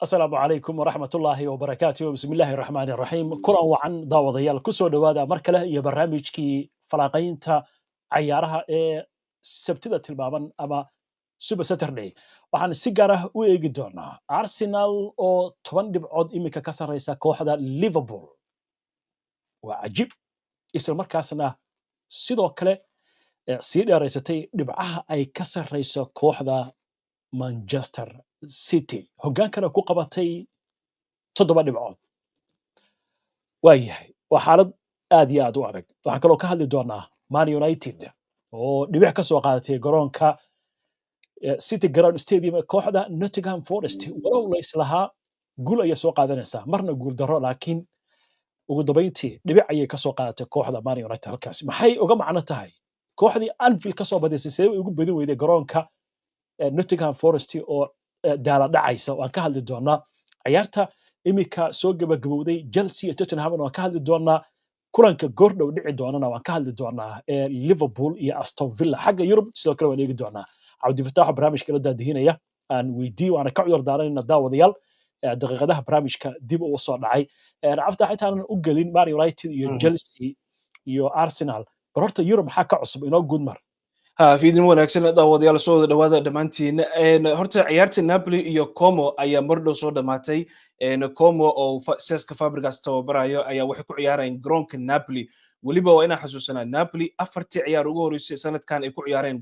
asalaamu calaykum waraxmatullaahi wabarakaatuh bismillaahi raxmaani raxiim kulan wacan daawadayaal kusoo dhowaada mar kale iyo barnaamijkii falanqaynta cayaaraha ee sabtida tilmaaman ama super saturday waxaan si gaar ah u eegi doonaa arsenal oo 10 dhibcood iminka ka sarreysa kooxda liverpool waa cajiib isla markaasna sidoo kale sii dheeraysatay dhibcaha ay ka sarreyso kooxda manchester city hoggaankana ku qabatay 7 dhibcood waayahay waa xaalad aad iyo aad u adag waxaan kaloo ka hadli doonaa man united oo dhibic ka soo qaadatay garoonka city ground stadium ee kooxda nottingham forest walow la islahaa guul ayay soo qaadanaysaa marna guul darro laakiin ugu dambayntii dhibic ayay ka soo qaadatay kooxda man united halkaas maxay uga macno tahay kooxdii anfield ka soo badisay see ugu badin weyday garoonka nottingham forest oo daala dhacaysa waan ka hadli doonaa ciyaarta iminka soo gabagabowday chelsea iyo tottenham waan ka hadli doonaa kulanka goordhow dhici doonana waan ka hadli doonaa liverpool iyo aston villa xagga yurub sidoo kale waan eegi doonaa cabdifataax barnaamijka la daadihinaya aan weydiiyo waana ka cudur daaranayna daawadayaal daqiiqadaha barnaamijka dib uu soo dhacay cabdifatax intaanan u gelin man united iyo chelsea iyo arsenal bal horta yurub maxaa ka cusub inoo guud mar fiidin wanaagsan daawadayaal soo dhawaada dhammaantiin horta ciyaarta Napoli iyo Como ayaa mardhow soo dhamaatay Como oo Cesc Fabregas tababarayo ayaa waxay ku ciyaarayeen garoonka Napoli waliba waa inaan xasuusanaa Napoli afartii ciyaar ugu horeysay sanadkan ay ku ciyaareen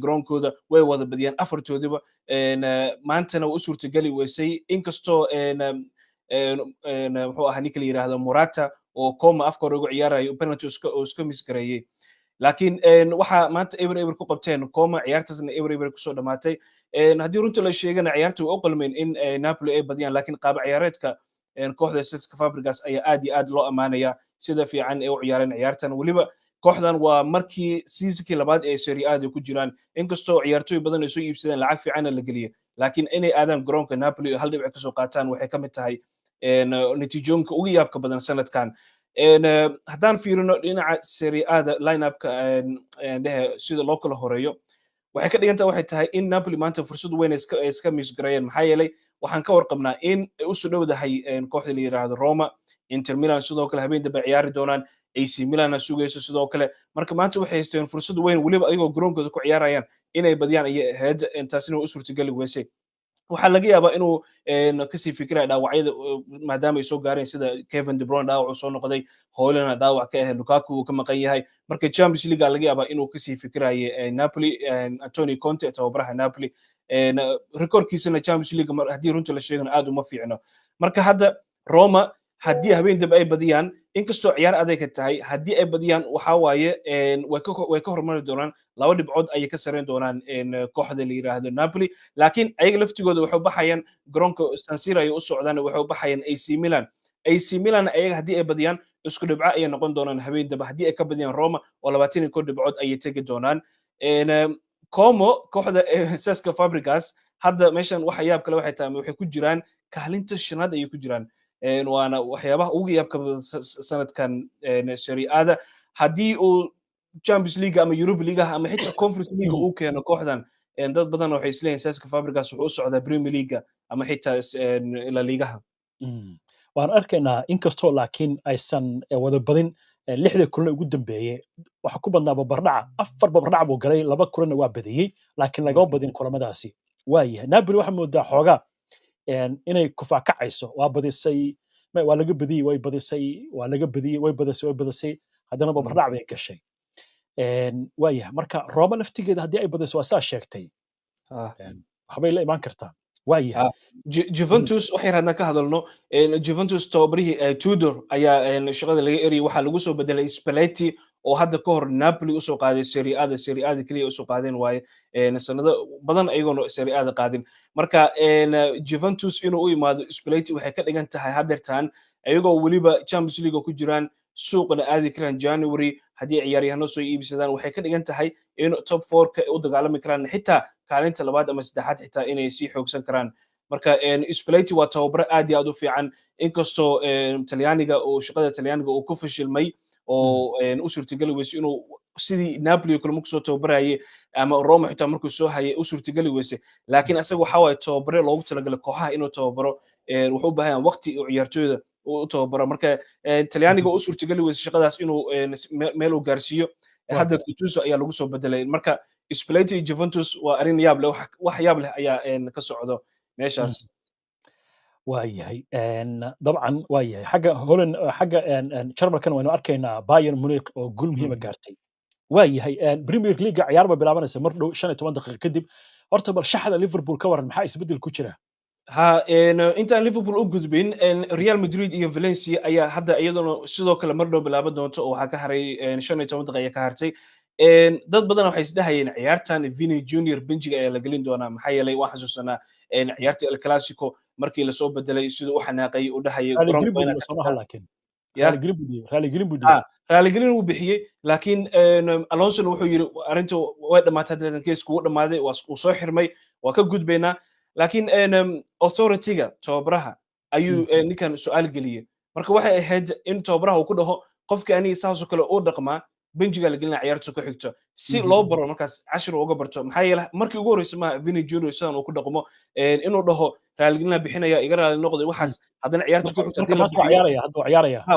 garoonkooda way wada badiyeen afartoodiba maantana waa u suurtagali weysay inkastoo muxuu ahaa ninka la yiraahdo Morata oo Como afka hore ugu ciyaarayo penalty oo iska misgareeyay laakiin waxa maanta eber ku qabteen Como ciyaartaasna eber ku soo dhamaatay haddii runta la sheegana ciyaartu way u qalmeen in Napoli ay badiyaan laakiin qaab ciyaareedka kooxda Cesc Fabregas ayaa aad iyo aad loo amaanaya sida fiican ay u ciyaareen ciyaartan waliba kooxdan waa markii seasonkii labaad ee Serie A ku jiraan inkastoo ciyaartoy badan ay soo iibsadeen lacag fiican la geliyay laakiin inay aadaan garoonka Napoli hal dhibic ka soo qaataan waxay ka mid tahay natiijooyinka ugu yaabka badan sanadkan haddaan fiirino dhinaca Serie A line-upka sida loo kala horeeyo waxay ka dhigan tahay in Napoli maanta fursad weyn iska misgareeyeen maxaa yeelay waxaan ka warqabnaa in ay u soo dhowdahay kooxda la yiraahdo Roma Inter Milan sidoo kale habeen dambe ciyaari doonaan AC Milan sugayso sidoo kale marka maanta waxay haysteen fursad weyn waliba ayagoo garoonkooda ku ciyaarayaan inay badiyaan ay ahayd intaasina u suurtagali weysay waxaa laga yaabaa inuu kasii fikiraya dhaawacyada maadaama ay soo gaareen sida Kevin De Bruyne dhaawac uu soo noqday Haaland dhaawac ka ah Lukaku uu ka maqan yahay marka Champions League laga yaabaa inuu kasii fikirayo Napoli Antonio Conte tababaraha Napoli rekordkiisana Champions League haddii runta la sheegana aad uma fiicno marka hadda Roma haddii habeen dambe ay badiyaan inkastoo ciyaar adag tahay haddii ay badiyaan waxa waaye way ka hormari doonaan 2 dhibcood ayay ka sareen doonaan kooxda la yiraahdo Napoli laakiin ayaga laftigooda waxay baxayaan garoonka San Siro ay u socdaan waxay baxayaan AC Milan ayaga haddii ay badiyaan isku dhibco ay noqon doonaan habeen dambe haddii ay ka badiyaan Roma oo 21 dhibcood ayay tagi doonaan Como kooxda Cesc Fabregas hadda meeshan waxa yaab kale waxay tahay waxay ku jiraan kaalinta shanaad ayay ku jiraan waana waxyaabaha ugu yaabka sanadkan Serie A haddii uu Champions League ama Europa League ama xitaa Conference League uu keeno kooxdan dad badan waxay isleeyihiin Cesc Fabregas wuxuu u socdaa Premier League ama xitaa La Ligaha waan arkaynaa inkastoo laakiin aysan wada badin 6 kulan ugu dambeeyay waxa ku badnaa barbardhaca 4 barbardhac buu galay 2 kulanna waa badiyay laakiin lagama badin kulamadaasi waayahay Napoli waxa moodaa xoogaa inay kufaakacayso waa badisay waa laga badiyay way badisay waa laga badiyay way badisay haddana barbardhac bay gashay waayahay marka Roma laftigeeda haddii ay badiso waa saa sheegtay waxbay la imaan kartaa waayahay Juventus waxay raadna ka hadalno Juventus tababarihii Tudor ayaa shaqada laga eriyay waxa lagu soo bedelay Spalletti oo hadda ka hor Napoli u soo qaaday Serie A kaliya u soo qaadeen waaye sanado badan ayagoon Serie A qaadin marka Juventus inuu u yimaado Spalletti waxay ka dhigan tahay hadeertan ayagoo waliba Champions League ku jiraan suuqna aadi karaan January haddii ciyaaryahanno soo iibsadaan waxay ka dhigan tahay in top 4 ka u dagaalami karaan xitaa kaalinta labaad ama saddexaad xitaa inay sii xoogsan karaan marka Spalletti waa tababare aad iyo aad u fiican inkastoo Talyaaniga oo shaqada Talyaaniga uu ku fashilmay oo u suurtagali weysay inuu sidii Napoli kale markuu soo tababarayay ama Roma xitaa markuu soo hayay u suurtageli weysay laakiin asaga waxa waaye tababare loogu talagalay kooxaha inuu tababaro wuxuu u baahan yahay waqti uu ciyaartooyda u tababaro marka Talyaaniga u suurtageli weysay shaqadaas inuu meel uu gaarsiiyo hadda Gattuso ayaa lagu soo bedelay marka Spalletti iyo Juventus waa arrin yaab leh wax yaab leh ayaa ka socdo meeshaas waayahay dabcan waayahay xagga Holland xagga Jarmalkan waynu arkaynaa Bayern Munich oo guul muhiima gaartay waayahay Premier League ciyaar ba bilaabanaysa mar dhow 15 daqiiqo kadib horta bal shaxda Liverpool ka waran maxaa isbedel ku jira intaan Liverpool u gudbin Real Madrid iyo Valencia ayaa hadda iyaduna sidoo kale mar dhow bilaaban doonto oo waxaa ka haray 15 daqiiqo ka hartay dad badan waxay isdhahayeen ciyaartan Vini Junior benjiga ayaa la gelin doonaa maxaa yeelay waan xasuusanaa ciyaartii El Clasico markii la soo bedelay siduu u xanaaqay u dhahayay raaligelin uu bixiyey laakiin Alonso wuxuu yiri arrintu way dhamaatay hadan keesku uu dhamaaday uu soo xirmay waa ka gudbaynaa laakiin authority-ga tababaraha ayuu ninkan su'aal geliyay marka waxay ahayd in tababaraha uu ku dhaho qofka aniga saasoo kale uu dhaqmaa benjiga la gelina ciyaarta ku xigto si loo baro markaas cashir uga barto maxaa yeelay markii ugu horreysay ma Vini Junior sidan uu ku dhaqmo inuu dhaho raaligelina bixinaya iga raali noqday waxaas haddana ciyaarta ku xigto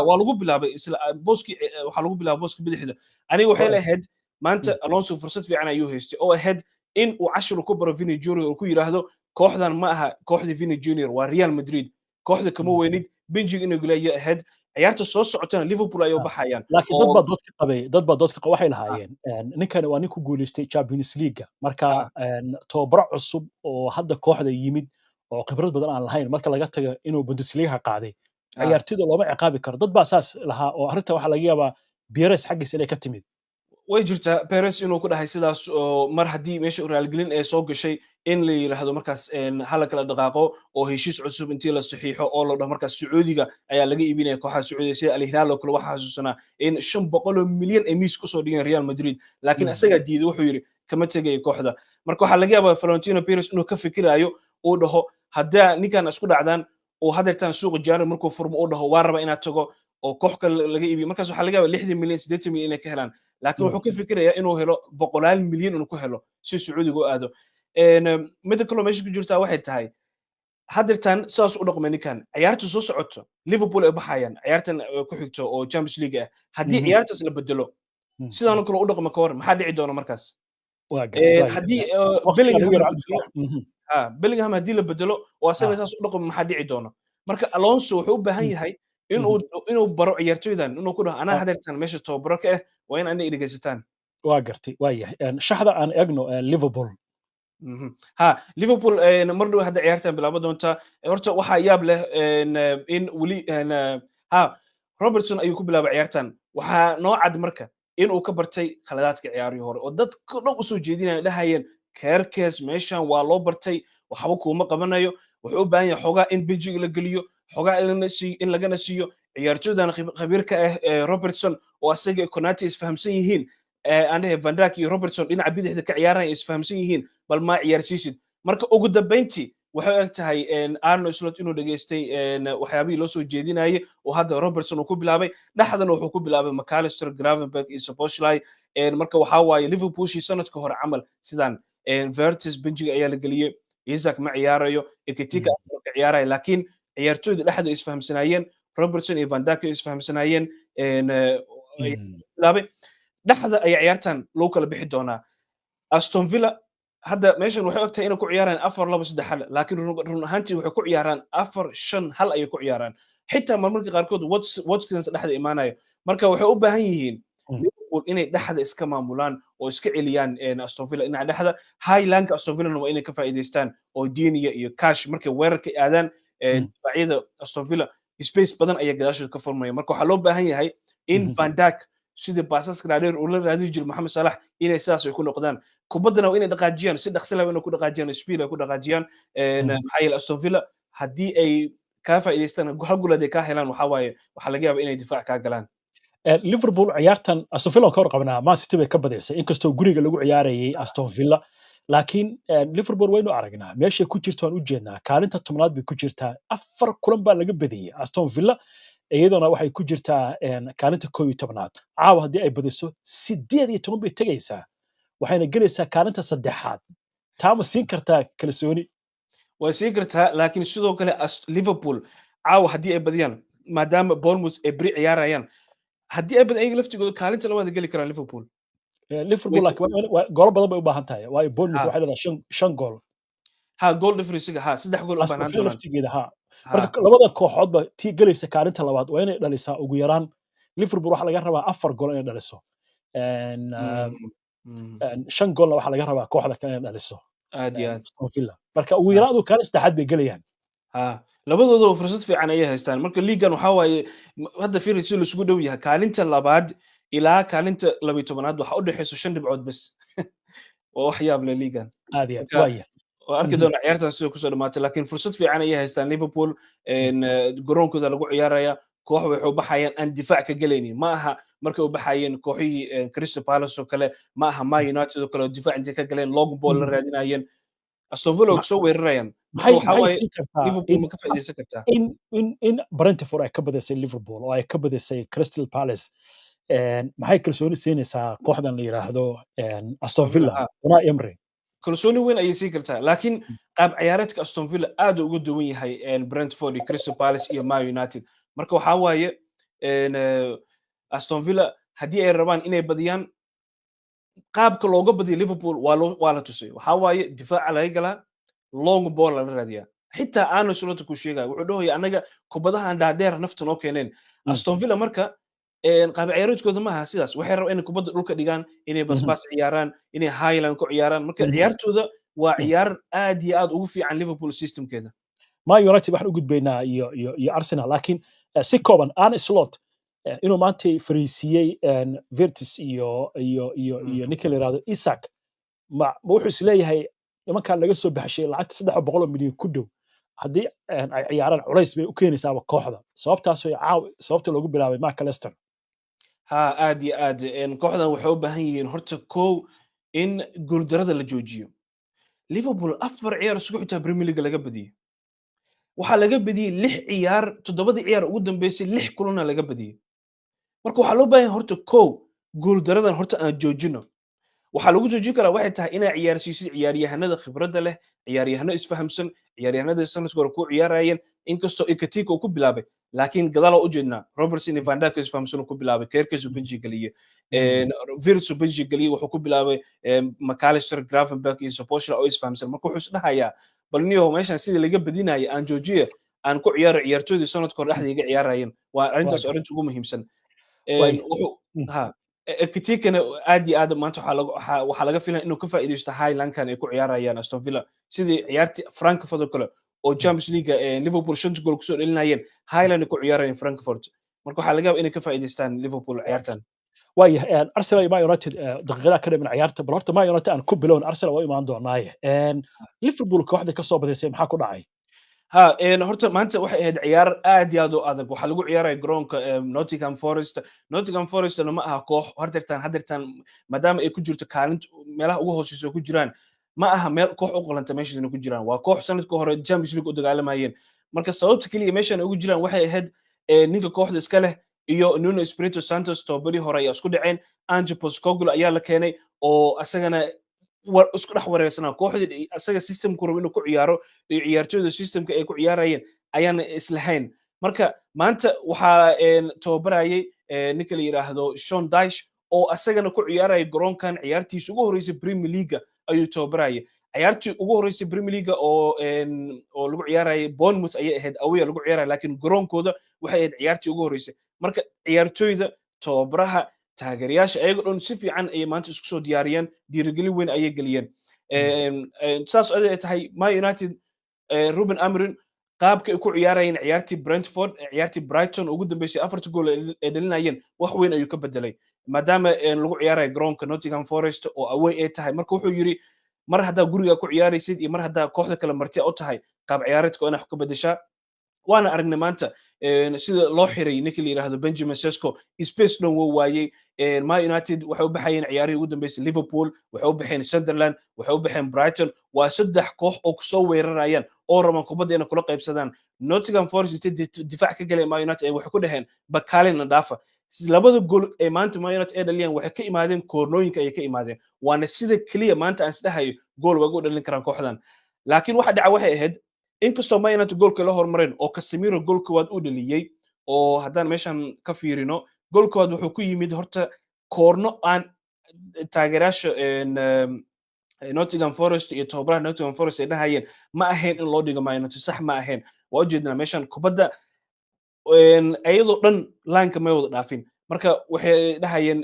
waa lagu bilaabay isla booski waxaa lagu bilaabay booska bidixda aniga waxay lahayd maanta Alonso fursad fiican ayuu haystay oo ahayd in uu cashir ku baro Vini Junior uu ku yiraahdo kooxdan ma aha kooxda Vini Junior waa Real Madrid kooxda kama weynid benjiga inuu gulayo ahayd ciyaarta soo socotana Liverpool ay u baxayaan laakiin dad baa doodka qabay waxay lahaayeen ninkan waa nin ku guuleystay Champions League marka tababaro cusub oo hadda kooxda yimid oo khibrad badan aan lahayn marka laga tago inuu Bundesliga qaaday ciyaartooyda looma ciqaabi karo dad baa saas lahaa oo arrinta waxa laga yaabaa Perez xaggiisa inay ka timid way jirtaa Perez inuu ku dhahay sidaas oo mar haddii meesha raalgelin ay soo gashay in la yiraahdo markaas hala kala dhaqaaqo oo heshiis cusub intii la saxiixo oo la dhaho markaas Sacuudiga ayaa laga iibinaya kooxaha Sacuudiga sida Al Hilal oo kale waxa xasuusanaa in 500 milyan ay miis ku soo dhigeen Real Madrid laakiin asaga diiday wuxuu yiri kama tagay kooxda marka waxa laga yaabaa Florentino Perez inuu ka fikirayo oo dhaho hadda ninkan isku dhacdaan oo hadeertan suuqa jaari markuu furmo oo dhaho waa raba inaad tago oo koox kale laga iibiyo markaas waxa laga yaabaa 60 milyan 80 milyan inay ka helaan laakiin wuxuu ka fikirayaa inuu helo 100 milyan inuu ku helo si Sacuudiga u aado mid kale meesha ku jirta waxay tahay hadeertan saas u dhaqmay ninkan ciyaartu soo socoto Liverpool ay baxayaan ciyaartan ku xigto oo Champions League ah haddii ciyaartaas la bedelo sidaan kale u dhaqmo ka war maxaa dhici doona markaas haddii Bellingham haddii la bedelo oo asaga saas u dhaqmo maxaa dhici doona marka Alonso wuxuu u baahan yahay inuu baro ciyaartooydan inuu ku dhaho anaa hadeertan meesha tababaro ka ah waa in aanay dhegeysataan waa gartay waa yahay shaxda aan eegno Liverpool Liverpool mar dhow hadda ciyaartan bilaabo doonta horta waxa yaab leh in wali Robertson ayuu ku bilaabay ciyaartan waxa noo cad marka in uu ka bartay khaladaadka ciyaarihii hore oo dadka dhan u soo jeedinaya dhahayeen Kerkes meeshan waa loo bartay waxba kuma qabanayo wuxuu u baahan yahay xogaa in benjiga la geliyo xogaa in lagana siiyo ciyaartooydan khabiirka ah Robertson oo asaga Konate isfahamsan yihiin ande Van Dijk iyo Robertson dhinaca bidixda ka ciyaaraya isfahamsan yihiin bal ma ciyaarsiisid marka ugu dambeyntii waxay ag tahay Arne Slot inuu dhageystay waxyaabihii loo soo jeedinayay oo hadda Robertson uu ku bilaabay dhaxdan wuxuu ku bilaabay McAllister Gravenberch iyo Szoboszlai marka waxa waaye Liverpool shii sanadka hore camal sidaan Vertes benjiga ayaa la geliyay Isaac ma ciyaarayo Ekitika ka ciyaaraya laakiin ciyaartooyda dhexda isfahamsanaayeen Robertson iyo Van Dijk isfahamsanaayeen bilaabay dhaxda ay ciyaartan loo kala bixi doonaa Aston Villa hadda meeshan waxay ogtahay inay ku ciyaaraan 4-2-3 laakiin run ahaantii waxay ku ciyaaraan 4-5-1 ayay ku ciyaaraan xitaa marmarka qaarkood Watkins dhexda imaanaya marka waxay u baahan yihiin Liverpool inay dhexda iska maamulaan oo iska celiyaan Aston Villa dhinaca dhexda Highland Aston Villa waa inay ka faa'iideystaan oo Dinia iyo Cash markay weerarka aadaan difaacyada Aston Villa space badan ayaa gadaashooda ka furmaya marka waxaa loo baahan yahay in Van Dijk sidii baasaska dhaadheer uu la raadin jiray Mohamed Salah inay sidaas ay ku noqdaan kubaddana waa inay dhaqaajiyaan si dhaqso leh inay ku dhaqaajiyaan speed ay ku dhaqaajiyaan maxaa yeelay Aston Villa haddii ay ka faa'iideystaan hal gool ay ka helaan waxa laga yaabaa inay difaac ka galaan Liverpool ciyaartan Aston Villa ka warqabnaa Man City bay ka badisay inkastoo guriga lagu ciyaarayay Aston Villa laakiin Liverpool waynu aragnaa meesha ku jirto aan u jeednaa kaalinta 10aad bay ku jirtaa 4 kulan baa laga badiyay Aston Villa iyaduna waxay ku jirtaa kaalinta 11aad caawa haddii ay badiso 18 bay tegaysaa waxayna gelaysaa kaalinta saddexaad taa ma siin kartaa kalsooni way sii kartaa laakiin sidoo kale Liverpool caawa haddii ay badiyaan maadaama Bournemouth ay beri ciyaarayaan haddii ay badiyaan ayaga laftigooda kaalinta labaad geli karaan Liverpool liverpool goolo badan bay u baahan tahay waayo bournemouth ha waxay leedahay shan gool ha goal difference ha 3 gool u aston baahnaan villa doonaan laftigeeda ha ha marka labada kooxoodba tii gelaysa kaalinta labaad waa inay dhalisaa ugu yaraan liverpool waxaa laga rabaa 4 gool inay dhaliso mm, mm. 5 goolna waxaa laga rabaa kooxda kale inay dhaliso aad iyo aad aston villa marka ugu ha yaraan adu kaalin saddexaad bay gelayaan ha labadooda fursad fiican ayay haystaan marka liigan waxa waaye hadda fiiri si la isugu dhow yahay kaalinta labaad ilaa kaalinta 12aad waxa u dhaxayso 5 dhibcood bas waa wax yaab leh liigan aad iyo aad marka waaya waa arki doonaa ciyaartan sida kusoo dhamaatay laakiin fursad fiican ayay haystaan Liverpool garoonkooda lagu ciyaaraya koox waxay u baxayaan aan difaac ka galaynin ma aha markay u baxayeen kooxihii Crystal Palace oo kale ma aha Man United oo kale oo difaac intay ka galeen long ball la raadinayeen Aston Villa oo soo weerarayaan marka waxa maxay waaye siin kartaa Liverpool ma ka faa'iideysan kartaa in Brentford ay ka badisay Liverpool oo ay ka badisay Crystal Palace maxay kalsooni siinaysaa kooxdan la yiraahdo Aston Villa Unai Emery kalsooni weyn ayay siin kartaa laakiin qaab ciyaareedka Aston Villa aad ugu duwan yahay Brentford iyo Crystal Palace iyo Man United marka waxa waaye Aston Villa haddii ay rabaan inay badiyaan qaabka looga badiyo Liverpool waa la tusay waxa waaye difaaca laga galaa long ball la raadiyaa xitaa Arne Slot ku sheegay wuxuu dhahoyaa anaga kubadahan dhaadheer nafta noo keeneen Aston Villa marka qaab ciyaareedkooda ma aha sidaas waxay rabaan inay kubadda dhulka dhigaan inay basbaas ciyaaraan inay highland ku ciyaaraan marka ciyaartooda waa ciyaar aad iyo aad ugu fiican Liverpool systemkeeda Man United waxaan u gudbaynaa iyo Arsenal laakiin si kooban Arne Slot inuu maanta fariisiyey Virtus iyo ninka la yiraahdo Isak ma wuxuu isleeyahay nimankan laga soo baxshay lacagta 300 milyan ku dhow haddii ay ciyaaraan culays bay u keenaysaa kooxda sababtaas way sababta loogu bilaabay Mark Leicester ha aad iyo aad kooxdan waxay u baahan yihiin horta koow in guuldarada la joojiyo Liverpool 4 ciyaar isku xigta Premier League laga badiyay waxaa laga badiyay 6 ciyaar 7 ciyaar ugu dambeysay 6 kulan laga badiyay marka waxaa loo baahan horta koow guuldaradan horta aan joojino waxaa lagu joojin karaa waxay tahay inay ciyaarsiisid ciyaaryahanada khibradda leh ciyaaryahano isfahamsan ciyaaryahanada sanadka hore ku ciyaarayeen inkastoo Ekitiko uu ku bilaabay laakiin gadaal u jeednaa Robertson iyo Van Dijk isfahamsan uu ku bilaabay Kerkez uu benji galiyay Virtus uu benji galiyay wuxuu ku bilaabay McAllister Gravenberch iyo Szoboszlai oo isfahamsan marka wuxuu isdhahayaa bal niyo meeshan sidii laga badinayay aan joojiye aan ku ciyaaro ciyaartoydii sanadka hore dhexdayga ciyaarayeen waa arrintaas arrinta ugu muhiimsan ha Ekitikana aad iyo aad maanta waxaa laga filan inuu ka faa'iideysto Highlandkan ay ku ciyaarayaan Aston Villa sidii ciyaartii Frankfurt oo kale oo Champions League Liverpool 5 gool kusoo dhalinayeen Highland ku ciyaarayeen Frankfurt marka waxaa laga yaabaa inay ka faa'iideystaan Liverpool ciyaartan waayahay Arsenal iyo Man United daqiiqadaha ka dhiman ciyaarta bal horta Man United aan ku bilown Arsenal waa imaan doonaaye Liverpool kooxda ka soo badisay maxaa ku dhacay ha horta maanta waxay ahayd ciyaar aad iyo aad u adag waxaa lagu ciyaaraya garoonka Nottingham Forest ma aha koox hadirtaan maadaama ay ku jirto kaalinta meelaha ugu hooseysa ku jiraan ma aha meel koox u qalanta meesha inay ku jiraan waa koox sanadka hore Champions League u dagaalamayeen marka sababta kaliya meeshan ugu jiraan waxay ahayd ninka kooxda iska leh iyo Nuno Espirito Santos tobari hore ayaa isku dhaceen Ange Postecoglou ayaa la keenay oo asagana isku dhex wareersana kooxdii asaga systemku rabo inuu ku ciyaaro iyo ciyaartooyda systemka ay ku ciyaarayeen ayaan islahayn marka maanta waxaa tababarayay ninka la yiraahdo Sean Dyche oo asagana ku ciyaaraya garoonkan ciyaartiisa ugu horeysay Premier League ayuu tababarayay ciyaartii ugu horeysay Premier League oo lagu ciyaarayay Bournemouth ayay ahayd away lagu ciyaarayay laakiin garoonkooda waxay ahayd ciyaartii ugu horeysay marka ciyaartooyda tababaraha taageerayaasha ayaga dhan si fiican ay maanta isku soo diyaariyeen dhiirigelin weyn ayay geliyeen saas ay tahay Man United Ruben Amorim qaabka ay ku ciyaarayeen ciyaartii Brentford ciyaartii Brighton ugu dambeysay 4 gool ay dhalinayeen wax weyn ayuu ka bedelay maadaama lagu ciyaarayo garoonka Nottingham Forest oo away ay tahay marka wuxuu yiri mar haddaa guriga ku ciyaaraysid iyo mar haddaa kooxda kale marti u tahay qaab ciyaareedka inaad ka bedeshaa waana aragnay maanta sida loo xiray ninkii la yiraahdo Benjamin Sesko space dhan wuu waayey Man United waxay u baxayeen ciyaarihii ugu dambeysay Liverpool waxay u baxeen Sunderland waxay u baxeen Brighton waa saddex koox oo ku soo weerarayaan oo raban kubadda inay kula qaybsadaan Nottingham Forest difaac ka galay Man United waxay ku dhaheen bakaalina dhaafa labada gool ee maanta Man United ay dhaliyaan waxay ka imaadeen koornooyinka ay ka imaadeen waana sida kaliya maanta aan isdhahayo gool way ugu dhalin karaan kooxdan laakiin waxa dhaca waxay ahayd inkastoo Man United goolka la hormareen oo Casemiro goolka waad u dhaliyay oo haddaan meeshan ka fiirino goolka waad wuxuu ku yimid horta koorno aan taageerayaasha Nottingham Forest iyo tababaraha Nottingham Forest ay dhahayeen ma ahayn in loo dhigo Man United sax ma ahayn waa ujeednaa meeshan kubadda ayadoo dhan laanka may wada dhaafin marka waxay dhahayeen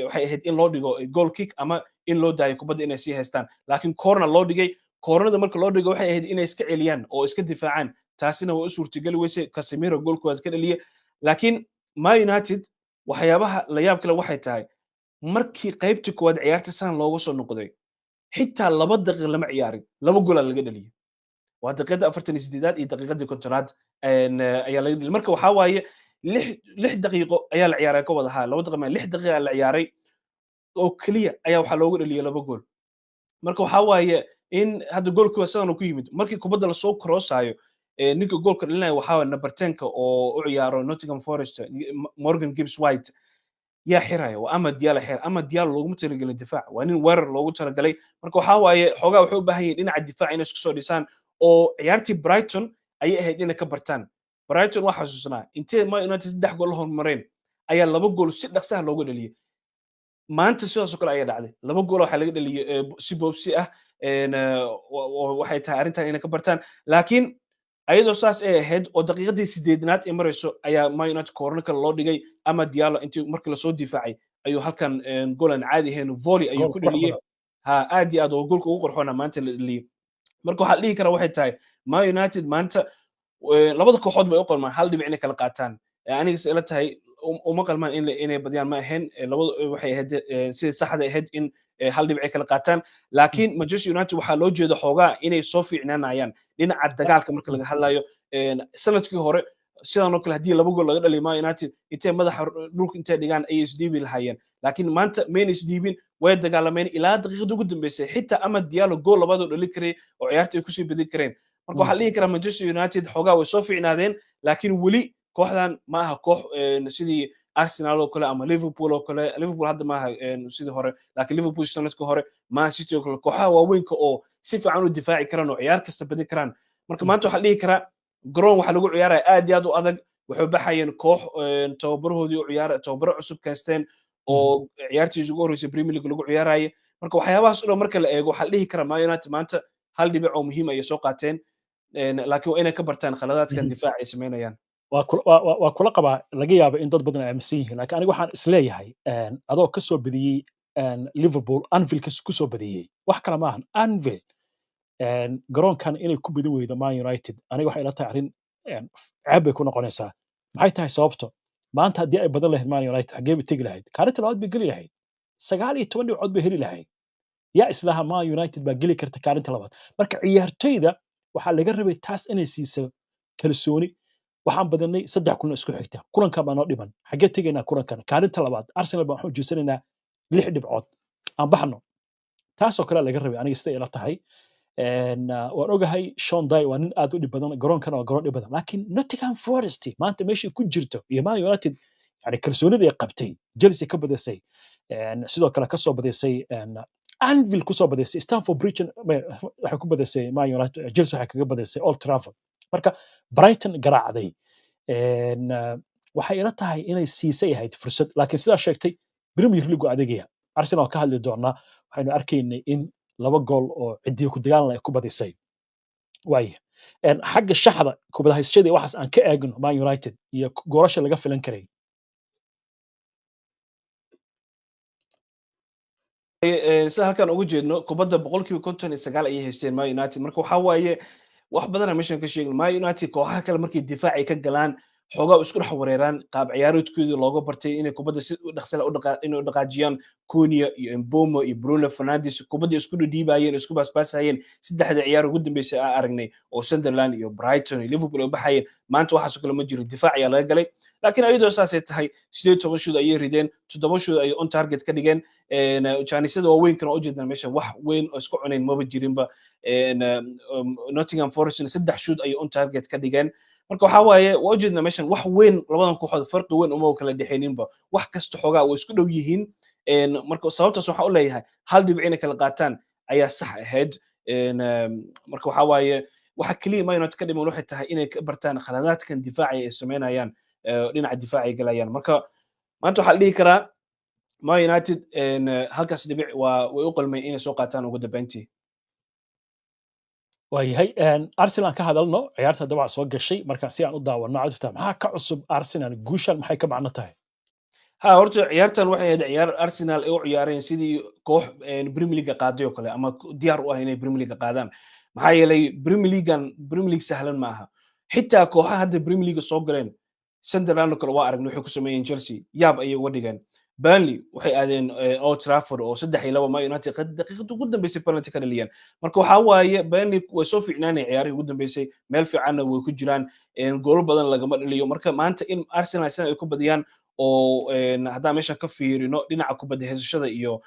waxay ahayd in loo dhigo goal kick ama in loo daayo kubadda inay sii haystaan laakiin corner loo dhigay cornerda marka loo dhigo waxay ahayd inay iska celiyaan oo iska difaacaan taasina waa u suurtagali weysay Casemiro goolku waa iska dhaliye laakiin Man United waxyaabaha la yaab kale waxay tahay markii qaybtii koowaad ciyaarta san looga soo noqday xitaa 2 daqiiqo lama ciyaarin 2 gool laga dhaliyay waa daqiiqada 48aad iyo daqiiqadii 50aad ayaa laga dhaliyay marka waxa waaye 6 daqiiqo ayaa la ciyaaray ka wada ahaa 2 daqiiqo 6 daqiiqo la ciyaaray oo kaliya ayaa waxa loogu dhaliyay 2 gool marka waxa waaye in hadda goolku asagan ku yimid markii kubadda la soo crossayo ninka goolka dhalinayo waxa waa number 10 oo u ciyaaro Nottingham Forest Morgan Gibbs White yaa xiraya waa ama Diallo xir ama Diallo loogu talagalay difaac waa nin weerar loogu talagalay marka waxa waaye xogaa wuxuu u baahan yahay dhinaca difaac inay isku soo dhisaan oo ciyaartii Brighton ayay ahayd inay ka bartaan Brighton waxa xasuusnaa intee Man United 3 gool hormareen ayaa 2 gool si dhaqso ah loogu dhaliyay maanta sidaas oo kale ayaa dhacday 2 gool waxa laga dhaliyay si boobsi ah waxay tahay arrintan inay ka bartaan laakiin ayadoo saas ay ahayd oo daqiiqadii 8aad ay marayso ayaa Man United corner kale loo dhigay ama Diallo intii markii la soo difaacay ayuu halkan gool aan caadi ahayn volley ayuu ku dhaliyay aad iyo aad oo goolka ugu qorxoona maanta la dhaliyay marka waxa la dhihi karaa waxay tahay Man United maanta labada kooxood bay u qalmaan hal dhibic inay kala qaataan aniga ila tahay uma qalmaan inay badiyaan ma ahayn labadu waxay ahayd sida saxda ahayd in hal dhibic ay kala qaataan laakiin Manchester United waxaa loo jeeda xoogaa inay soo fiicnaanayaan dhinaca dagaalka marka laga hadlayo sanadkii hore sidan oo kale haddii 2 gool laga dhaliyo Man United intay madaxa dhulka intay dhigaan ay isdiibi lahaayeen laakiin maanta mayn isdiibin way dagaalameen ilaa daqiiqada ugu dambeysay xitaa ama Diallo gool labaad dhali karay oo ciyaarta ay ku sii badin kareen marka waxa la dhihi karaa Manchester United xoogaa way soo fiicnaadeen laakiin weli kooxdan ma aha koox sidii Arsenal oo kale ama Liverpool oo kale Liverpool hadda ma aha sidii hore laakiin Liverpool sanadkii hore Man City oo kale kooxaha waaweynka oo si fiican u difaaci karaan oo ciyaar kasta badin karaan marka maanta waxa la dhihi karaa garoon waxa lagu ciyaaraya aad iyo aad u adag waxay baxayeen koox tababarahoodii u ciyaar tababaro cusub kaasteen oo ciyaartii ugu horeysay Premier League lagu ciyaarayay marka waxyaabahaas oo marka la eego waxa la dhihi karaa Man United maanta hal dhibic oo muhiim ay soo qaateen laakiin waa inay ka bartaan khaladaadkan difaac ay sameynayaan waa kula qabaa laga yaabo in dad badan ay aaminsan yihiin laakiin aniga waxaan isleeyahay adoo ka soo badiyey Liverpool Anfield ku soo badiyey wax kale maahan Anfield garoonkan inay ku badin weydo Man United aniga waxay ila tahay arrin ceeb bay ku noqonaysaa maxay tahay sababto maanta haddii ay badan lahayd Man United xaggee bay tegi lahayd kaalinta labaad bay geli lahayd 19 dhibcood bay heli lahayd yaa islaha Man United baa geli karta kaalinta labaad marka ciyaartoyda waxaa laga rabay taas inay siiso kalsooni waxaan badanay 3 kulan isku xigta kulanka baa noo dhiman xaggee tegaynaa kulankan kaalinta labaad Arsenal baan waxu jeesanaynaa 6 dhibcood aan baxno taasoo kale laga rabay aniga sida ila tahay waan ogahay Sean Dyche waa nin aad u dhib badan garoonkana waa garoon dhib badan laakiin Nottingham Forest maanta meeshii ku jirto iyo Man United yani kalsoonida ay qabtay Chelsea ka badisay sidoo kale ka soo badisay Anfield ku soo badisay Stamford Bridge waxay ku badisay Man United Chelsea waxay kaga badisay Old Trafford marka Brighton garaacday waxay ila tahay inay siisay ahayd fursad laakiin sidaa sheegtay Premier League adeegaya Arsenal ka hadli doonaa waxaynu arkaynay in 2 gool oo cidii ku dagaalan ay ku badisay waaya xagga shaxda kubada haysashada waxaas aan ka eegno Man United iyo goolasha laga filan karay sida halkan ugu jeedno kubadda 59% ayay haysteen Man United marka waxa waaye wax badan aan meeshan ka sheegno Man United kooxaha kale markay difaac ay ka galaan xoogaa isku dhex wareeraan qaab ciyaaroodkoodii looga bartay inay kubadda si dhaqsale inay u dhaqaajiyaan Cunha iyo Mbeumo iyo Bruno Fernandes kubadda isku dhiibayeen isku baasbaasayeen saddexda ciyaar ugu dambeysay aan aragnay oo Sunderland iyo Brighton iyo Liverpool ay baxayeen maanta waxaas kale ma jiro difaac ayaa laga galay laakiin ayadoo saasay tahay 18 shoot ayay rideen 7 shoot ay on target ka dhigeen jaanisada waaweyn oo ujeedaan meesha wax weyn oo isku cunayn maba jirinba Nottingham Forest 3 shoot ay on target ka dhigeen marka waxa waaye waa ujeedna meeshan wax weyn labadan kooxood farqi weyn uma kala dhexeyninba wax kasta xogaa way isku dhow yihiin marka sababtaas waxa u leeyahay hal dhibic inay kala qaataan ayaa sax ahayd marka waxa waaye waxa kaliya Man United ka dhiman waxay tahay inay ka bartaan khaladaadkan difaaci ay sameynayaan dhinaca difaaci ay galayaan marka maanta waxa la dhihi karaa Man United halkaas dhibic way u qalmay inay soo qaataan ugu dambeyntii waayahay Arsenal ka hadalno ciyaarta dabca soo gashay marka si aan u daawano cadufta maxaa ka cusub Arsenal guushan maxay ka macno tahay horta ciyaartan waxay ahayd ciyaar Arsenal ay u ciyaareen sidii koox Premier League qaaday oo kale ama diyaar u ah inay Premier League qaadaan maxaa yeelay Premier League sahlan ma aha xitaa kooxaha hadda Premier League soo galeen Sunderland oo kale waa aragnay waxay ku sameeyeen Chelsea yaab ayay uga dhigeen Burnley waxay aadeen Old Trafford oo 3-2 Man United daqiiqada ugu dambeysay penalty ka dhaliyeen marka waxa waaye Burnley way soo fiicnaanay ciyaarihii ugu dambeysay meel fiicanna way ku jiraan goolo badan lagama dhaliyo marka maanta in Arsenal ay ku badiyaan oo haddaan meeshan ka fiirino dhinaca kubadda heesashada iyo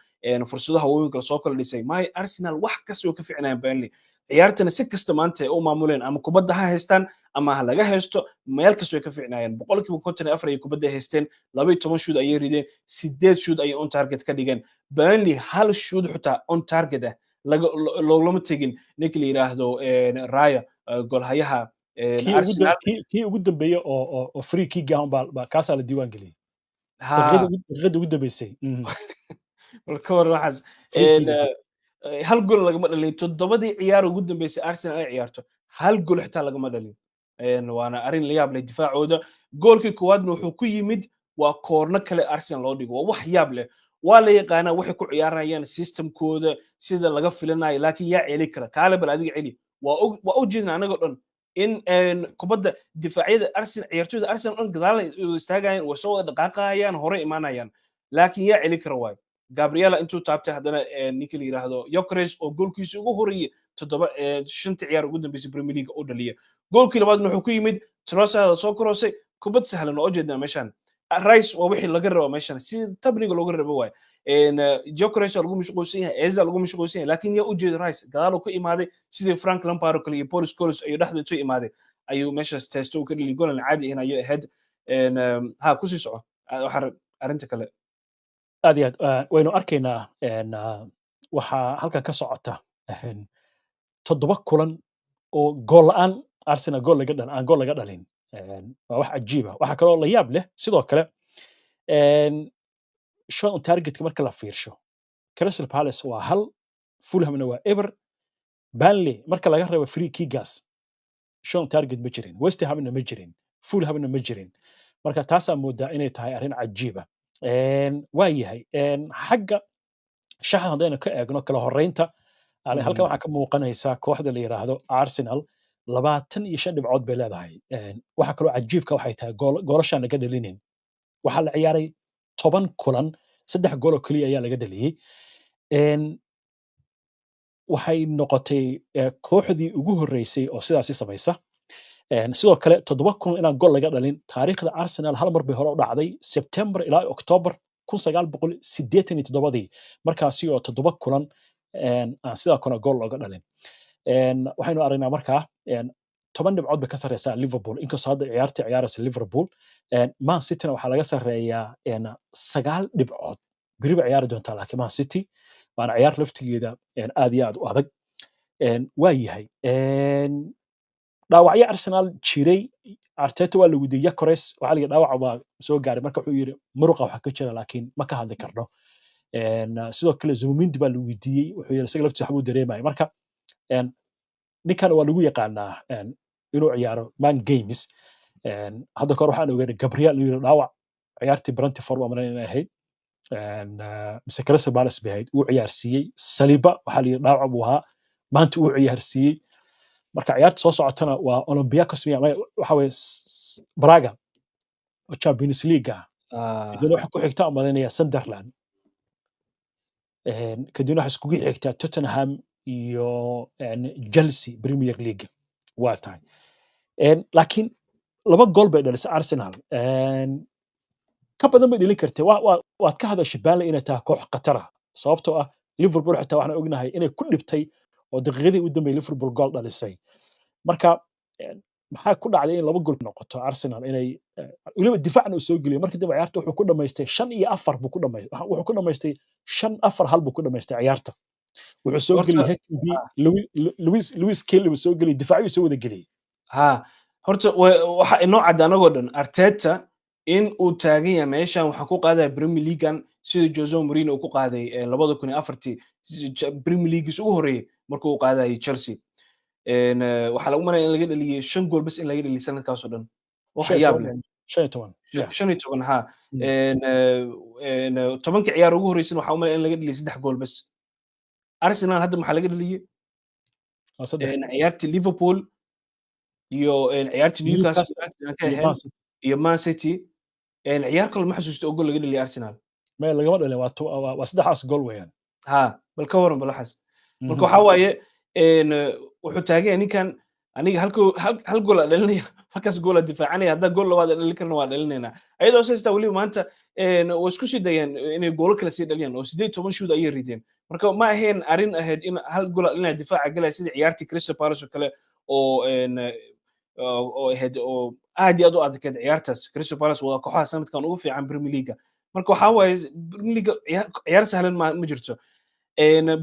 fursadaha waaweynka soo kala dhisay my Arsenal wax kasta oo ka fiicnayaan Burnley ciyaartana si kasta maanta ay u maamuleen ama kubadda ha haystaan ama ha laga haysto meel kasta way ka fiicnaayeen boqolkiiba 54 ay kubadda haysteen 12 shoot ayay rideen 8 shoot ayay on target ka dhigeen Burnley hal shoot xitaa on target ah loolama tegin ninka la yiraahdo Raya golhayaha Arsenal kii ugu dambeeyay oo free kick ah baa kaas la diiwaan geliyay daqiiqada ugu dambeysay marka waxaas hal gool lagama dhalin toddobadii ciyaar ugu dambeysay Arsenal ay ciyaarto hal gool xitaa lagama dhalin waana arin la yaab leh difaacooda goolkii koowaadna wuxuu ku yimid waa koorno kale Arsenal loo dhigo waa wax yaab leh waa la yaqaanaa waxay ku ciyaarayaan systemkooda sida laga filanayo laakiin yaa celi kara kaale bal adiga celi waa u jeedna anaga dhan in kubadda difaacyada Arsenal ciyaartooyda Arsenal dhan gadaal istaagayaan oo soo dhaqaaqayaan hore imaanayaan laakiin yaa celi kara waay Gabriela intuu taabtay haddana ninka la yiraahdo Gyökeres oo goolkiisa ugu horeeyay 5 ciyaar ugu dambeysay Premier League oo dhaliya goolkii labaadna wuxuu ku yimid Trossard soo korosay kubad sahlan oo jeedna meeshan Rice waa wixii laga rabo meeshan si tabniga looga rabo waay Gyökeres lagu mashquulsan yahay Eza lagu mashquulsan yahay laakiin yaa u jeed Rice gadaal uu ka imaaday sidii Frank Lampard oo kale iyo Paul Scholes ayuu dhexda intuu imaaday ayuu meeshaas teesto ka dhili gool caadi ah ayuu ahayd ku sii soco waxa arinta kale aad iyo aad waynu arkaynaa waxaa halkan ka socota 7 kulan oo gool la'aan Arsenal aan gool laga dhalin waa wax cajiib ah waxa kaloo la yaab leh sidoo kale shot targetka marka la fiirsho Crystal Palace waa hal Fulhamna waa ever Burnley marka laga reebo free kickers shot target ma jirin West Hamna ma jirin Fulhamna ma jirin marka taasaa moodaa inay tahay arrin cajiib ah waa yahay xagga shaxda haddaynu ka eegno kala horeynta halkan waxaa ka muuqanaysa kooxda la yiraahdo Arsenal 25 dhibcood bay leedahay waxa kaloo cajiibka waxay tahay goolashaan laga dhalinin waxaa la ciyaaray 10 kulan 3 gool oo kaliya ayaa laga dhaliyay waxay noqotay kooxdii ugu horeysay oo sidaasi samaysa sidoo kale 7 kulan inaan gool laga dhalin taariikhda Arsenal hal mar bay hore u dhacday September ilaa October 1987 markaasi oo 7 kulan aan sidaa kuna gool looga dhalin waxaynu aragnaa markaa 10 dhibcood bay ka sareysaa Liverpool inkastoo hadda ciyaaraysa Liverpool Man City waxaa laga sareeyaa 9 dhibcood beriba ciyaari doontaa laakiin Man City waana ciyaar laftigeeda aad iyo aad u adag waa yahay dhaawacyo Arsenal jiray Arteta waa la weydiiyay Gyökeres waxa la dhaawac waa soo gaaray marka wuxuu yiri muruqa waxa ka jira laakiin ma ka hadli karno sidoo kale Zubimendi baa la weydiiyay wuxuu yiri isaga laftiisa waxbuu dareemay marka ninkan waa lagu yaqaanaa inuu ciyaaro man games hadda kor waxaan ogaanay Gabriel inuu dhaawac ciyaartii Brentford waa maran inay ahayd mise Crystal Palace bay ahayd uu ciyaarsiiyey Saliba waxa la yiri dhaawac buu ahaa maanta uu ciyaarsiiyey marka ciyaarta soo socotana waa Olympiacos waxa way Braga oo Champions League ah kadibna waxa ku xigta amalinaya Sunderland kadibna waxa iskugu xigta Tottenham iyo Chelsea Premier League waa tahay laakiin 2 gool bay dhalisay Arsenal ka badan bay dhalin kartay waad ka hadashay Burnley inay tahay koox khatar ah sababtoo ah Liverpool xitaa waxaan ognahay inay ku dhibtay oo daqiiqadii u dambeeyay Liverpool gool dhalisay marka maxaa ku dhacday in 2 gool noqoto Arsenal inay waliba difaacna uu soo geliyay markii dambe ciyaarta wuxuu ku dhamaystay 5-4 buu ku dhamaystay wuxuu ku dhamaystay 5-4 buu ku dhamaystay ciyaarta wuxuu soo geliyay Heckingbee Lewis Kelly uu soo geliyay difaaciyu soo wada geliyay horta waxa inoo cad anagoo dhan Arteta in uu taagan yahay meeshan waxa ku qaadaya Premier League sida Jose Mourinho uu ku qaaday 2004 Premier League ugu horeeyay markuu uu qaadayay Chelsea waxa lagu maray in laga dhaliyay 5 gool bas in laga dhaliyay sanadkaas oo dhan waxa yaab leh 15 ha 10 ciyaar ugu horeysay waxa uu maray in laga dhaliyay 3 gool bas Arsenal hadda maxaa laga dhaliyay ciyaartii Liverpool iyo ciyaartii Newcastle iyo Man City ciyaar kale ma xasuusto oo gool laga dhaliyay Arsenal ma lagama dhalin waa 3 gool weeyaan bal ka waran balaxas marka waxa waaye wuxuu taagan ninkan aniga hal gool dhalinaya halkaas gool difaacanaya hadda gool labaad dhalin karna waa dhalinayna ayadoo saysta wali maanta oo isku sii dayeen inay gool kale sii dhaliyaan oo 18 shoot ayay rideen marka ma ahayn arin ahayd in hal gool dhalinaya difaaca galay sida ciyaartii Crystal Palace oo kale oo ahayd oo aad iyo aad u adkeed ciyaartaas Crystal Palace waa kooxaha sanadkan ugu fiican Premier League marka waxa waaye Premier League ciyaar sahlan ma jirto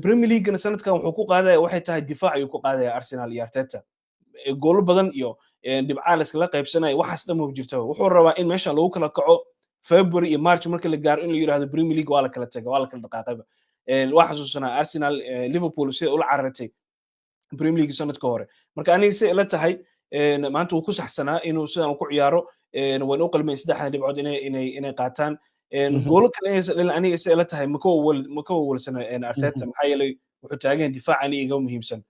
Premier League sanadkan wuxuu ku qaadaya waxay tahay difaac ayuu ku qaadaya Arsenal iyo Arteta gool badan iyo dhibcaha la iskala qaybsanayo waxaas dhan ma jirto wuxuu rabaa in meesha lagu kala kaco February iyo March marka la gaaro in la yiraahdo Premier League waa la kala tagaa waa la kala dhaqaaqayba waa xasuusanaa Arsenal Liverpool sida ula carartay Premier League sanadka hore marka aniga si ila tahay maanta uu ku saxsanaa inuu sidan ku ciyaaro waan u qalmay 3 dhibcood inay qaataan gool kale aniga si ila tahay ma ka walsana Arteta maxaa yeelay wuxuu taagan difaacan iga muhiimsan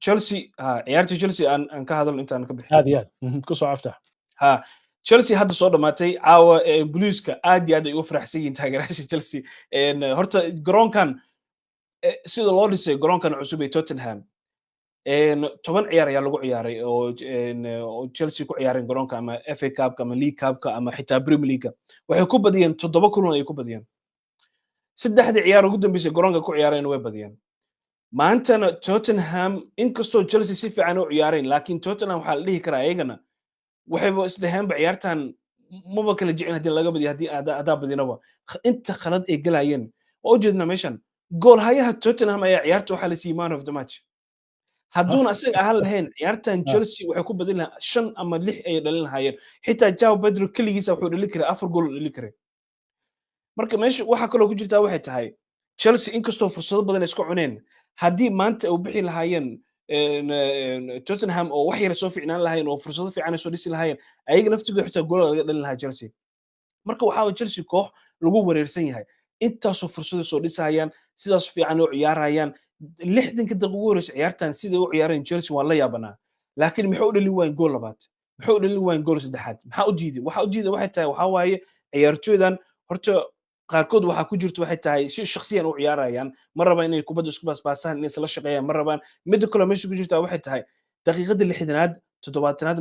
Chelsea ciyaartii Chelsea aan ka hadal intaan ka bixin aad iyo aad ku soo afta Chelsea hadda soo dhamaatay caawa Blueska aad iyo aad ay u faraxsan yihiin taageerayaasha Chelsea horta garoonkan sida loo dhisay garoonkan cusub ee Tottenham 10 ciyaar ayaa lagu ciyaaray oo Chelsea ku ciyaareen garoonka ama FA Cup ama League Cup ama xitaa Premier League waxay ku badiyeen 7 kulan ay ku badiyeen saddexda ciyaar ugu dambeysay garoonka ku ciyaareen way badiyeen maantana Tottenham inkastoo Chelsea si fiican u ciyaareen laakiin Tottenham waxa la dhihi karaa ayagana waxayba isdhahaanba ciyaartan maba kala jecin hadii laga badiyo hadii adaa badinaba inta khalad ay galayeen oo jeedna meeshan gool hayaha Tottenham ayaa ciyaarta waxa la siiyay man of the match hadduuna asaga ahaan lahayn ciyaartan Chelsea waxay ku badin lahaa 5 ama 6 ay dhalin lahaayeen xitaa Joao Pedro kaligiisa wuxuu dhalin karay 4 gool dhalin karay marka meesha waxa kale oo ku jirta waxay tahay Chelsea inkastoo fursado badan isku cuneen haddii maanta ay u bixi lahaayeen Tottenham oo wax yar soo fiicnaan lahaayeen oo fursado fiican soo dhisi lahaayeen ayaga naftigooda xitaa gool laga dhalin lahaa Chelsea marka waxa Chelsea koox lagu wareersan yahay intaasoo fursado soo dhisayaan sidaas fiican oo ciyaarayaan 60 daqiiqo ugu horreysay ciyaartan sida u ciyaareen Chelsea waa la yaabanaa laakiin maxay u dhalin waayeen gool labaad maxay u dhalin waayeen gool saddexaad maxaa u diiday waxay tahay waxa waaye ciyaartooydan horta qaarkood waxa ku jirto waxay tahay si shakhsiyan u ciyaarayaan ma rabaan inay kubadda isku baasbaasaan inay isla shaqeeyaan ma rabaan mid kale meesha ku jirta waxay tahay daqiiqada 60aad 70aad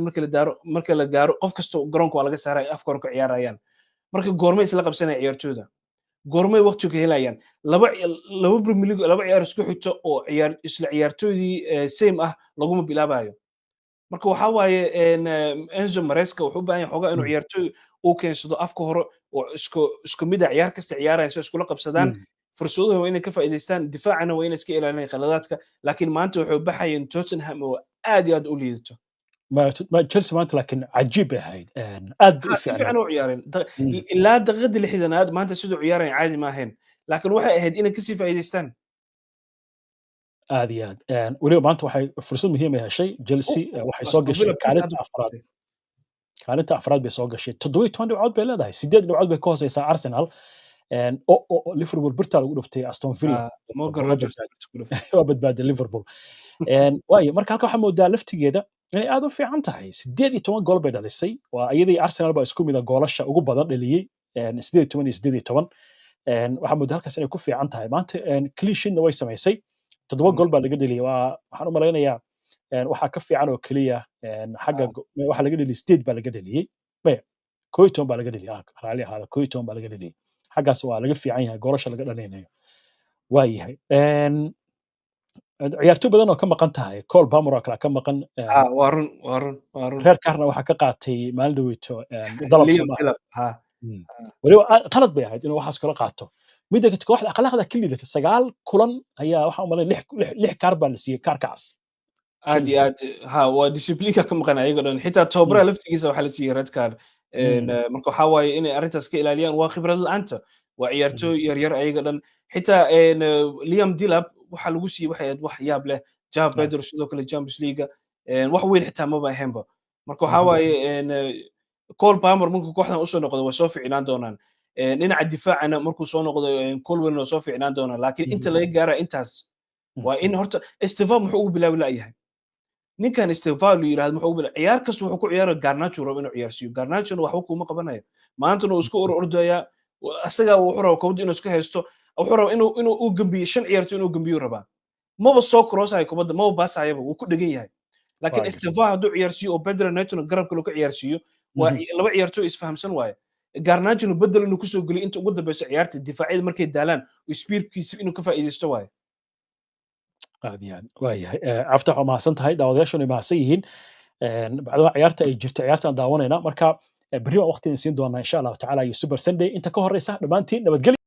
marka la gaaro qof kasto garoonka waa laga saaray afka hore ku ciyaarayaan marka goormay isla qabsanay ciyaartooyda goormay waqti ka helayaan laba Premier League laba ciyaar isku xigto oo isla ciyaartooydii same ah laguma bilaabayo marka waxa waaye Enzo Maresca wuxuu u baahan yahay xogaa inuu ciyaartooy uu keensado afka hore oo isku mid ah ciyaar kasta ciyaarayso iskula qabsadaan fursadaha waa inay ka faa'iideystaan difaacana waa inay iska ilaaliyaan khaladaadka laakiin maanta waxay u baxayeen Tottenham oo aad iyo aad u liidato ما تشيلسي maanta laakiin cajiib bay ahayd aad bay u fiican u ciyaareen ilaa daqiiqada 60aad maanta sidoo ciyaarayeen caadi ma ahayn laakiin waxay ahayd inay ka sii faa'iideystaan aad iyo aad waliba maanta waxay fursad muhiim ah heshay Chelsea waxay soo gashay kaalinta afraad bay soo gashay 17 dhibcood bay leedahay 8 dhibcood bay ka hooseysaa Arsenal oo Liverpool birta lagu dhuftay Aston Villa Morgan Rogers waa badbaaday Liverpool waayo marka halka waxa moodaa laftigeeda inay aad u fiican tahay 18 gool bay dhalisay waa iyadii Arsenal baa isku mid ah goolasha ugu badan dhaliyay 18 iyo 18 waxaa moodaa halkaas inay ku fiican tahay maanta clean sheetna way samaysay 7 gool baa laga dhaliyay waxaan u malaynayaa waxaa ka fiican oo keliya xagga waxaa laga dhaliyay 8 baa laga dhaliyay maya 11 baa laga dhaliyay raali ahaada 11 baa laga dhaliyay xaggaas waa laga fiican yahay goolasha laga dhalinayo waa yahay ciyaartoy badan oo ka maqan tahay Cole Palmer oo kale ka maqan waa run reer kaarna waxaa ka qaatay maalin dhaweyto dalab Liam Soomaali Philip ha waliba qalad bay ahayd inuu waxaas kala qaato midda kooxda akhlaaqda ka liidata 9 kulan ayaa waxaan u malayn 6 kaar baa la siiyey kaarkaas aad iyo aad ha waa disciplineka ka maqan ayaga dhan xitaa tababaraha laftigiisa waxaa la siiyey red card marka waxaa waaye inay arrintaas ka ilaaliyaan waa khibrad la'aanta waa ciyaartooy yaryar ayaga dhan xitaa Liam Delap waxaa lagu siiyey waxay ahayd wax yaab leh Joao Pedro sidoo kale Champions League wax weyn xitaa maba ahaynba marka waxaa waaye Cole Palmer markuu kooxdan usoo noqdo way soo fiicnaan doonaan dhinaca difaacana markuu soo noqdo Colwell waa soo fiicnaan doonaan laakiin inta laga gaara intaas waa in horta Estevao muxuu ugu bilaabi la'yahay ninkan Estevao la yiraahdo muxuu ugu bilaabi ciyaar kasta wuxuu ku ciyaaro Garnacho rabo inuu ciyaarsiiyo Garnacho waxba kuma qabanayo maantana uu isku ordaya asaga wuxuu rabaa kubadda inuu iska haysto wuxuu rabaa inuu u gambiyo 5 ciyaartoy inuu gambiyo rabaa maba soo crossayo kubadda maba baasayaba wuu ku dhagan yahay laakiin Estevao hadduu ciyaarsiiyo oo Pedro Neto garabka loo ka ciyaarsiiyo waa laba ciyaartoy isfahamsan waaye Garnacho bedel inuu ku soo geliyo inta ugu dambaysa ciyaarta difaacyada markay daalaan oo speedkiisa inuu ka faa'iideysto waaye aad iyo aad waa yahay aftax waa mahadsan tahay daawadayaashuna mahadsan yihiin bacdama ciyaarta ay jirto ciyaartaan daawanayna marka berri waan waqtigan siin doonaa insha allahu tacaala iyo super sunday inta ka horeysa dhammaantiin nabadgelyo